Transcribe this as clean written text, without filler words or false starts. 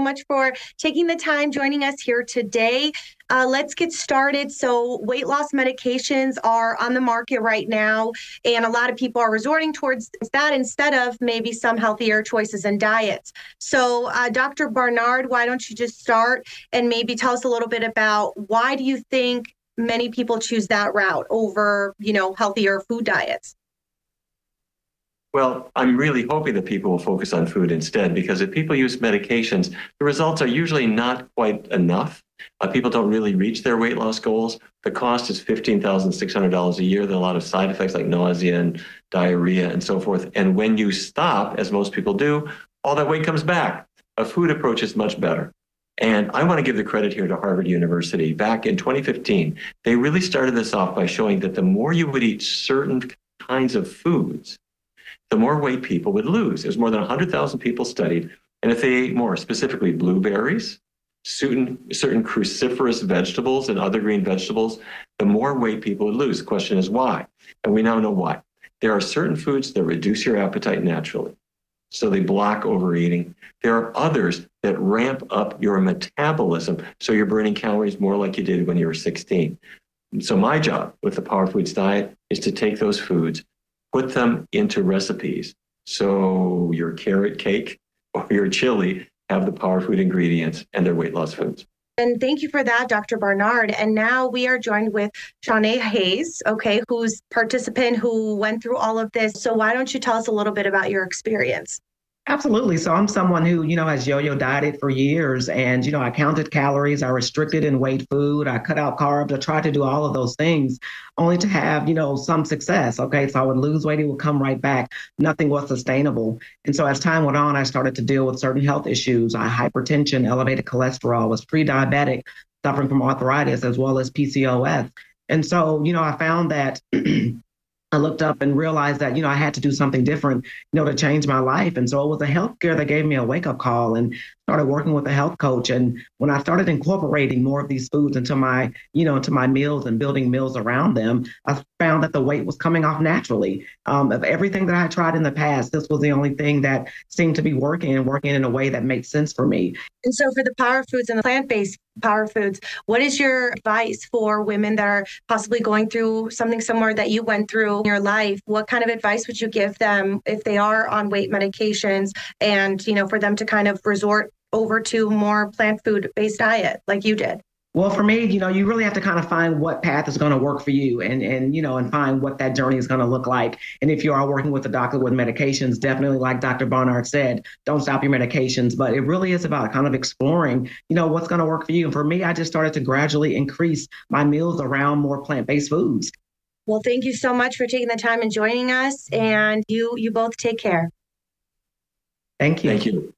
Much for taking the time joining us here today. Let's get started. So weight loss medications are on the market right now, and a lot of people are resorting towards that instead of maybe some healthier choices and diets. So Dr. Barnard, why don't you just start and maybe tell us a little bit about why do you think many people choose that route over, healthier food diets? Well, I'm really hoping that people will focus on food instead, because if people use medications, the results are usually not quite enough. People don't really reach their weight loss goals. The cost is $15,600 a year. There are a lot of side effects like nausea and diarrhea and so forth. And when you stop, as most people do, all that weight comes back. A food approach is much better. And I want to give the credit here to Harvard University. Back in 2015, they really started this off by showing that the more you would eat certain kinds of foods, the more weight people would lose. There's more than 100,000 people studied. And if they ate more, specifically blueberries, certain cruciferous vegetables and other green vegetables, the more weight people would lose. The question is why? And we now know why. There are certain foods that reduce your appetite naturally, so they block overeating. There are others that ramp up your metabolism, so you're burning calories more like you did when you were 16. So my job with the Power Foods diet is to take those foods, put them into recipes. So your carrot cake or your chili have the power food ingredients and they're weight loss foods. And thank you for that, Dr. Barnard. And now we are joined with Shaune Hayes, who's participant who went through all of this. So why don't you tell us a little bit about your experience? Absolutely. So I'm someone who, has yo-yo dieted for years. And, I counted calories, I restricted and weighed food, I cut out carbs, I tried to do all of those things only to have, some success. Okay. So I would lose weight, it would come right back. Nothing was sustainable. And so as time went on, I started to deal with certain health issues, hypertension, elevated cholesterol, was pre-diabetic, suffering from arthritis as well as PCOS. And so, I found that I looked up and realized that, I had to do something different, to change my life. And so it was a healthcare that gave me a wake-up call, and started working with a health coach. And when I started incorporating more of these foods into my, into my meals and building meals around them, I found that the weight was coming off naturally. Of everything that I tried in the past, this was the only thing that seemed to be working and working in a way that made sense for me. And so for the power foods and the plant-based power foods, what is your advice for women that are possibly going through something similar that you went through in your life? What kind of advice would you give them if they are on weight medications and, for them to kind of resort over to more plant food based diet like you did? Well, for me, you really have to kind of find what path is going to work for you and find what that journey is going to look like. And if you are working with a doctor with medications, definitely, like Dr. Barnard said, don't stop your medications. But it really is about kind of exploring, what's going to work for you. And for me, I just started to gradually increase my meals around more plant-based foods. Well, thank you so much for taking the time and joining us. And you both take care. Thank you. Thank you.